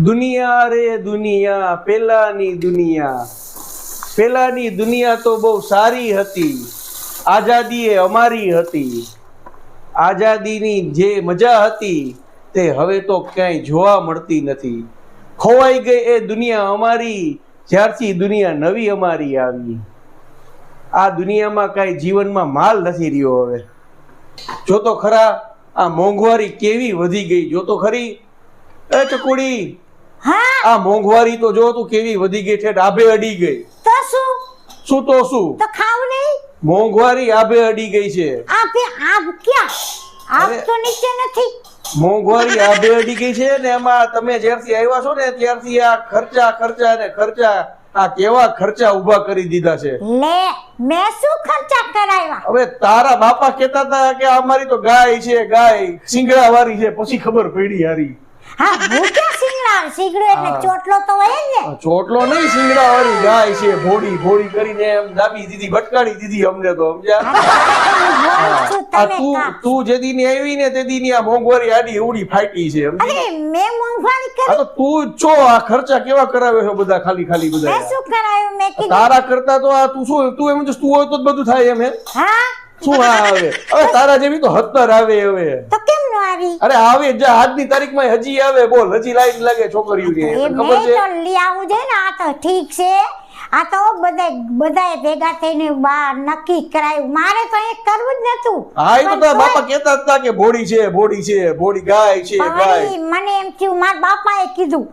દુનિયા રે દુનિયા, પેલાની દુનિયા તો બહુ સારી હતી. આઝાદી એ અમારી હતી. આઝાદીની જે મજા હતી તે હવે તો ક્યાંય જોવા મળતી નથી. ખોવાઈ ગઈ એ દુનિયા અમારી, જ્યારથી દુનિયા નવી અમારી આવી. આ દુનિયામાં કાંઈ જીવનમાં માલ નથી રહ્યો. હવે જો તો ખરા આ મોંઘવારી કેવી વધી ગઈ. જો તો ખરી એ ચકુડી, આ મોંઘવારી તો જો તું કેવી વધી ગઈ છે. આભે અડી ગઈ તો શું તો શું તો ખાવ નહીં. મોંઘવારી આભે અડી ગઈ છે. આપે આબ ક્યાં? આબ તો નીચે નથી. મોંઘવારી આભે અડી ગઈ છે ને એમાં તમે જ્યારથી આવ્યા છો ને ત્યારથી આ ખર્ચા આ કેવા ખર્ચા ઉભા કરી દીધા છે. લે મેં શું ખર્ચા કરાવ્યા? હવે તારા બાપા કહેતા હતા કે અમારી તો ગાય છે, ગાય સિંગડા વાળી છે. પછી ખબર પડી હારી. હા હું ક્યાં સિંગડો એટલે ચોટલો તો હોય જ ને. ચોટલો નહીં, સિંગડા વાળી ગાય છે. ભોળી કરીને એમ દાબી દીધી, ભટકાડી દીધી અમને તો. સમજ્યા? તું જેદી ની આવી ને તેદી ની આ મોંઘવારી આડી ઉડી ફાટી છે. અરે મેં મોંઘવારી કરી? તો તું છો આ ખર્ચા કેવા કરાવે છે બધા, ખાલી બધા. મેં શું કરાયું? મેં કીધું તારા કરતા તો આ તું શું, તું એમ તું હોય તો જ બધું થાય એમ. હા શું આવે હવે તારા જેવી તો 17 આવે. હવે તો કેમ નો આવી? અરે આવે જે આજની તારીખમાં હજી આવે. બોલ, હજી લાઈન લાગે છોકરીઓની. ખબર છે તો લઈ આવું છે ને. આ તો ઠીક છે. આ તો બધાએ ભેગા થઈને બાર નક્કી કરાયું. મારે તો એ કરવું જ નતું. હા એ તો તારા બાપા કહેતા હતા કે ભોળી છે, ભોળી ગાય છે, ગાય. મને એમ થયું મારા બાપાએ કીધું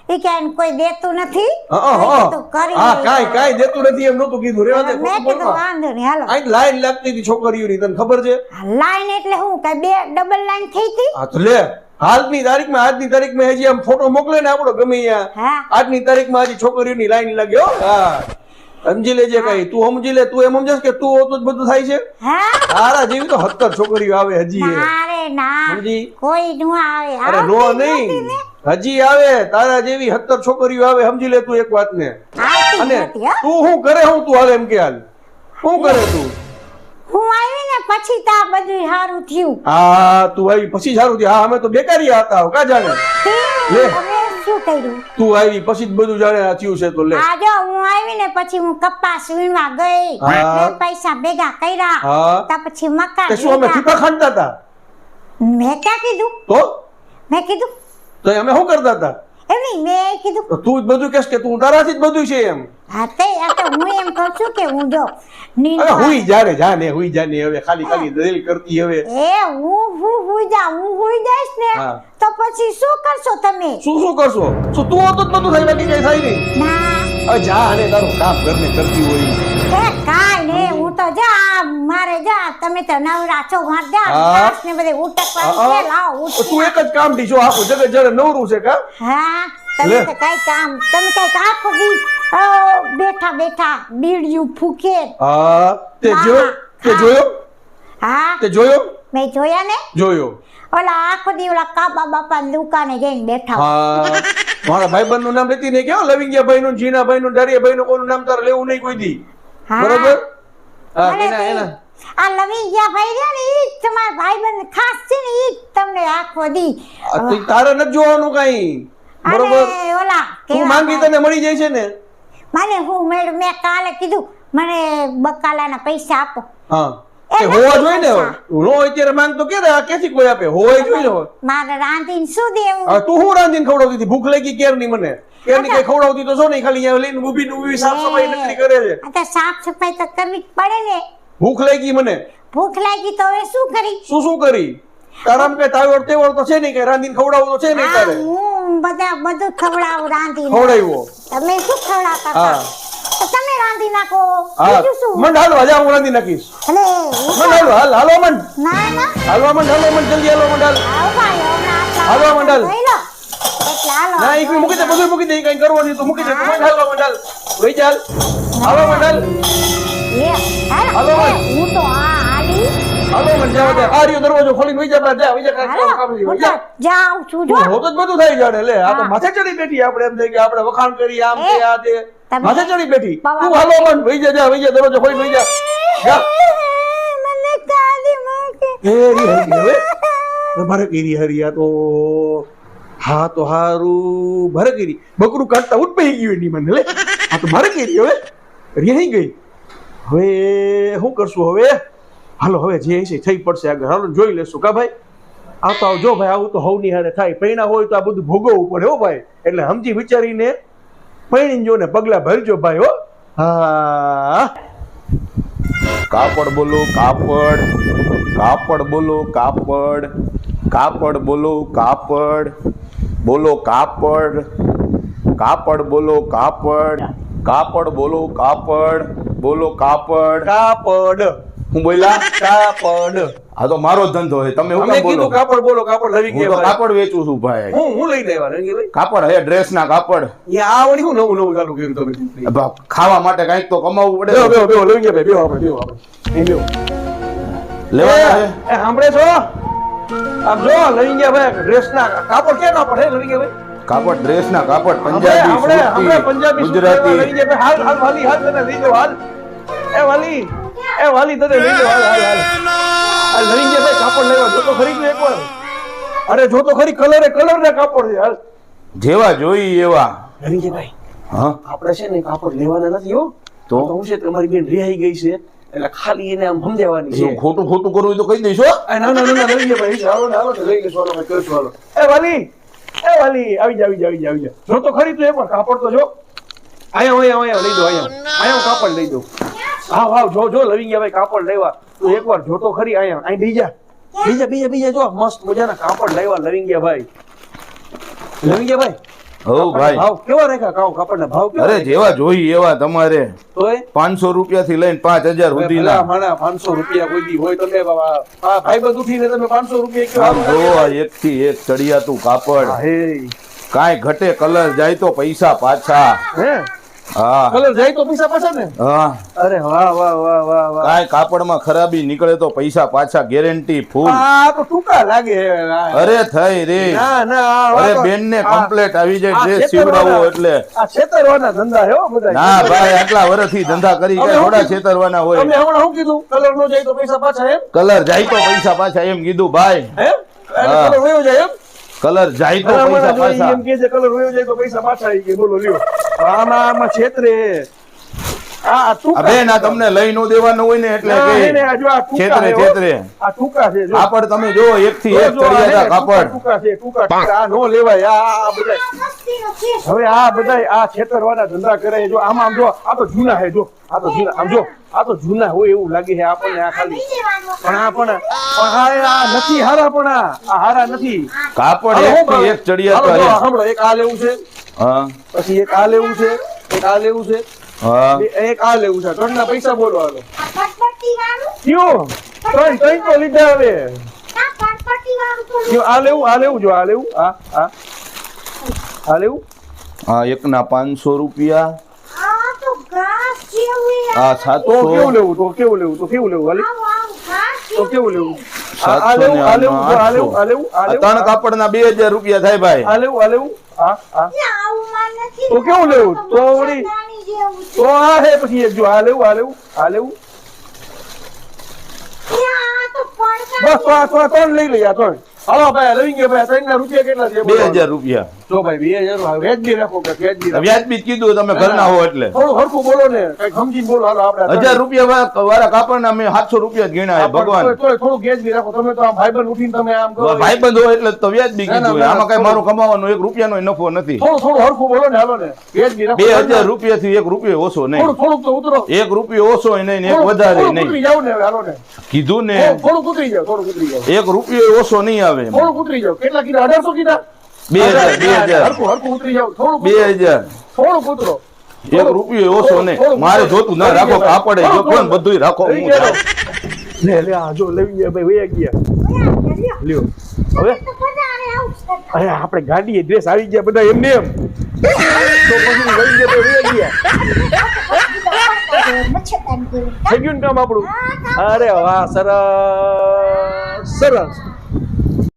ઈ કે કોઈ દેતું નથી. કાઈ દેતું નથી એમ નતું કીધું. રેવા દે. મેં કીધું વાંધો નહીં હાલો. આ લાઈન લાગતી હતી છોકરીઓની, તને ખબર છે? લાઈન એટલે હું કઈ બે ડબલ લાઈન થઈ હતી? હા તો લે, આજની તારીખમાં હજી આમ ફોટો મોકલે ને આપણો ગમે ત્યાં, આજની તારીખમાં હજી છોકરીઓની લાઈન લાગે. હા સમજી લેજે. કઈ તું સમજી લે. તું એમ સમજે કે તું હોતો જ બધું થાય છે? તારા જેવી તો 17 છોકરીઓ આવે હજી. અરે ના, સમજી? કોઈ નો આવે. અરે નો નહીં, હજી આવે. તારા જેવી 17 છોકરીઓ આવે. સમજી લે તું એક વાત ને. અને તું શું કરે? તું હાલ એમ કે હાલ શું કરે તું? હું આવી ને પછી તા બધું સારું થયું. હા તું આવી પછી સારું થયું. હા અમે તો બેકારી હતા. કા જાણે લે શું કર્યું? તું આવી પછી જ બધું જાણે થયું છે. તો લે આ જો હું આવી ને પછી હું કપાસ વીણવા ગઈ, પૈસા ભેગા કર્યા, તો પછી મકાન. શું અમે ટીપા ખાંડતા હતા? મેં ક્યાં કીધું? તો મેં કીધું તો અમે શું કરતા હતા? એમ નહીં, મેં કીધું તું જ બધું કહેશ કે તું તારાથી જ બધું છે એમ. હા તે આ તો હું એમ કહું છું કે હું જો અરે હુઈ જાને હવે ખાલી દલીલ કરતી. હવે એ હું હુઈ જઈશ ને તો પછી શું કરશો તમે? શું કરશો? શું તું હોતો જ બધું થાય, બાકી કઈ થાય નહીં. ના જા અને તારું કામ કરને કરતી હોય. એ કાઈ ને હું તો જા મારે જા. તમે તો નવરા છો, માર જા ઘાસ ને બધે ઉટકવાનું છે. લાવ તું એક જ કામ થી છો આખું જગત જયારે નવરું છે. કા હા તમે તો કઈ કામ, તમે કઈ આખો દી બેઠા બીડિયું ફૂકે. હા તે જોયો? હા તે જોયો? મેં જોયા ને. જોયો. ઓલા આખો દી ઓલા કાબા બાપા ની દુકાને જઈને બેઠા. હા મારા ભાઈબંધ નું નામ લેતી ને કેવો લવિંગિયા ભાઈ નું, જીના ભાઈ નું, ડારિયા ભાઈ નું કોનું નામ તારે લેવું નહીં કોઈ દી. બરોબર? હા એના આ લવિંગિયા ભાઈ છે ને ઈ તમારા ભાઈબંધ ખાસ છે ને ઈ તમને આખો દી. તારે નથી જોવાનું કઈ. બરોબર? ઓલા તું માંગી તને મળી જાય છે ને. મને હું મેં કાલે કીધું મને બકાલાના પૈસા આપો. હા એ હોવા જોઈએ ને. નો અત્યારે માંગતો કે ક્યાંથી કોઈ આપે? હોય જોઈએ ને. મારે રાંધીને શું દેવું? તું શું રાંધીને ખવડાવતી હતી? ભૂખ લાગી કેરની મને કેરની કઈ ખવડાવતી તો છો નહીં, ખાલી અહીંયા લઈને ઊભી સાફ સફાઈ નથી કરે છે. આ સાફ સફાઈ તો કરવી જ પડે ને. ભૂખ લાગી મને. ભૂખ લાગી તો હવે શું કરી? શું કરી? તારામ કઈ તાવડ તેવડ તો છે નહીં, કઈ રાંધીને ખવડાવવું તો છે નહીં તારે. હું બધું ખવડાવું રાંધીને. ખવડાવ્યો તમે શું ખવડાવતા હતા? તો તમે રાંધી નાખો. બીજું શું? મંડ હાલવા જા, હું રાંધી નાખીશ. અલે મંડ હાલવા મંડ. ના હાલવા મંડ જલ્દી હાલવા મંડ. હાલવા મંડ ના એક મૂકી દે, બધું મૂકી દે. કઈ કરવાનું તો મૂકી દે. મંડ હાલવા મંડ. વઈ ચાલ. હાલવા મંડ. હું તો હાલી. હાલો મંડ જાવ દે. આ રહ્યો દરવાજો ખોલીને વઈ જા. કામ જાઉં છું. જો હોતો જ બધું થઈ જાણે. લે આ તો માથે ચડી બેઠી. આપણે એમ થઈ કે આપણે વખાણ કરી આમ છે આ તે. માથે ચડી બેઠી. તું હાલો મંડ. વઈ જા દરવાજો ખોલીને વઈ જા. મને કાલી મૂકે. હવે મારે કેરી હરિયા તો હા તો હારું ભરગીરી બકરું કાઢતા ઉઠ પહી ગયું એની મને લે આ તો ભરગીરી હવે રહી ગઈ હવે શું કરશું હવે હાલો હવે જે છે થઈ પડશે આગળ હાલો જોઈ લેશું કા ભાઈ આવતો આવજો ભાઈ આવું તો હવની હારે થાય પૈણા હોય તો આ બધું ભોગવવું પડે હો ભાઈ એટલે સમજી વિચારીને પૈણી જો ને પગલા ભરજો ભાઈ હો હા કાપડ બોલો કાપડ કાપડ બોલો કાપડ કાપડ બોલો કાપડ બોલો કાપડ કાપડ બોલો કાપડ કાપડ બોલો કાપડ બોલો કાપડ કાપડ હું બોલ્યા કાપડ આ તો મારો જ ધંધો છે તમે હું અમે કામ બોલો કીધું કાપડ બોલો કાપડ લઈ હું તો ગયા કાપડ વેચું છું ભાઈ હું લઈ લેવા રંગી ભાઈ કાપડ હે ડ્રેસ ના કાપડ આ વળી હું નવું નવું ચાલુ કર્યું તમે બા, ખાવા માટે કઈક તો કમાવવું બેહો પડે બેહો બેહો લઈ ગયા ભાઈ બેહો આપણે બેહો આપણે અહીં બેહો લેવાના છે એ સાંભળે છો આમ જો લઈ ગયા ભાઈ ડ્રેસ ના કાપડ ક્યાં કાપડ હે લઈ ગયા ભાઈ કાપડ ડ્રેસ ના કાપડ હમણે પંજાબી પંજાબી સુરતી ગુજરાતી લઈ ગુજરાતી ગયા ભાઈ હાલ હાલ વાલી હાલ તને લઈ લો હાલ એ વાલી તને લઈ લો હાલ હાલ હાલ લઈ ગયા ભાઈ કાપડ લેવા જો તો ખરી તું એકવાર અરે જો તો ખરી કલર ના કાપડ છે હાલ જેવા જોઈ એવા લઈ ગયા ભાઈ હા આપણે છે ને કાપડ લેવાના નથી હો તો? હું છે તમારી બેન રિહાઈ ગઈ છે એટલે ખાલી એને આમ સમજાવવાની છે જો ખોટું ખોટું કરવું હોય તો કહી દઈશ હો આ ના ના ના લઈ ગયા ભાઈ હાલો ને હાલો ને લઈ લેશો હાલો ભાઈ કરશું હાલો એ વાલી આવી જા જો તો ખરી તું એકવાર કાપડ તો જો અહીંયા લઈ દો અહીંયા કાપડ લઈ દો હા જો લઈ ગયા ભાઈ કાપડ લેવા તું એકવાર જો તો ખરી અહીંયા અહીં બીજા જો મસ્ત મજાના કાપડ લેવા લઈ ગયા ભાઈ હો ભાઈ ભાવ કેવા રાખ્યા કાપડના ભાવ કેવા અરે જેવા જોઈ એવા તમારે તોય 500 રૂપિયા થી લઈને 5000 સુધીના માણા 500 રૂપિયા કોઈ દી હોય તમે ભાઈ બંધ ઉઠીને તમે 500 રૂપિયા આમ જો આ એક થી એક ચડિયાતું કાપડ હે કાંઈ ઘટે કલર જાય તો પૈસા પાછા હે હા કલર જાય તો પૈસા પાછા ને હા અરે વાહ કાંઈ કાપડમાં ખરાબી નીકળે તો પૈસા પાછા ગેરંટી ફૂલ આ તો ટૂંકા લાગે અરે થઈ રે ના અરે બેન ને કમ્પ્લેટ આવી જાય ડ્રેસ સીવડાવો એટલે આ છેતરવાના ધંધા હે હો બધા ના ભાઈ આટલા વર્ષથી ધંધા કરી કે થોડા છેતરવાના હોય તમે હમણાં શું કીધું કલર નો જાય તો પૈસા પાછા એમ કલર જાય તો પૈસા પાછા એમ કીધું ભાઈ કલર વયો જાય એમ કલર જાય તો પૈસા પાછા એમ કે છે કલર વયો જાય તો પૈસા પાછા આવી ગયા બોલો લ્યો આમાં છેતરે આ ટૂંકા બેન આ તમને લઈ નો દેવાનું હોય ને એટલે કે આ જો આ ટૂંકા છેતરે છે, હો. છેતરે આ ટૂંકા છે જો. કાપડ તમે જો એક થી એક જો આ ચડિયાતા હે, કાપડ ટૂંકા છે ટૂંકા આ નો લેવાય આ બધા હવે આ બધા આ છેતરવાના ધંધા કરે જો આમ જો આ તો જૂના હે જો આ તો જૂના આમ જો આ તો જૂના હોય એવું લાગે છે આપણને આ ખાલી પણ આ નથી હારા પણ આ હારા નથી કાપડ એક થી એક ચડિયાતા હાલો, હે સાંભળો, એક આ લેવું છે હા પછી એક આ લેવું છે એક આ લેવું છે હા એક આ લેવું છે ત્રણના પૈસા બોલો હાલો કયો ત્રણ તો લીધા હવે કયો આ લેવું જો આ લેવું આ લેવું હા એક ના 500 રૂપિયા આ આ તો કેવું 700 લેવું તો કેવું લેવું વાલી તો કેવું લેવું આ 700 ને આ લેવું જો, આ લેવું આ લેવું આ આ લેવું ત્રણ કાપડ ના 2000 રૂપિયા થાય ભાઈ આ લેવું આ તો કેવું લેવું તો વળી તો આ હે પછી એક જો આ લેવું બસ તો આ ત્રણ લઈ લઈએ આ ત્રણ હાલો ભાઈ લઈ ગયા ભાઈ ત્રણ ના રૂપિયા કેટલા છે બોલો. 2000 રૂપિયા જો ભાઈ 2000 વ્યાજબી રાખો કે વ્યાજબી રાખો વ્યાજબી જ કીધું તમે ઘરના હો એટલે થોડું હરખું બોલો ને કઈક સમજીને બોલો હાલો આપણે 1000 રૂપિયા વાળા કાપડ ના મેં 700 રૂપિયા જ ગણ્યા ભગવાન થોડું વ્યાજબી રાખો તમે તો આમ ભાઈબંધ ઉઠીને તમે આમ કરો ભાઈબંધ હોય એટલે તો વ્યાજબી ના, ના, કીધું ના, આમાં કઈ થોડું. મારું કમાવાનો 1 રૂપિયાનો નફો નથી થોડું હરખું બોલો ને હાલો ને વ્યાજબી રાખો 2000 રૂપિયા થી 1 રૂપિયો ઓછો નહીં થોડું તો ઉતરો 1 રૂપિયો ઓછો નહીં ને 1 થોડું વધારે ઉતરી નહીં જાવ ને હવે હાલો ને કીધું ને થોડું ઉતરી જાવ 1 રૂપિયો ઓછો નહીં આવે એમાં. થોડું ઉતરી જાવ કેટલા કીધા 1800 કીધા 2000 હરખું ઉતરી જાવ થોડું 2000 થોડું ઉતરો 1 રૂપિયો ઓછો નહીં મારે જોતું ના રાખો કાપડે જો કોણ બધુંય રાખો હું જાઉં. લે આ જો લઈ ગયા ભાઈ વયા ગયા લ્યો હવે અરે આપણે ગાડીએ ડ્રેસ આવી ગયા બધા એમને એમ તો પછી લઈ ગયા તો વયા ગયા થઈ ગયું ને કામ આપણું અરે વાહ સરસ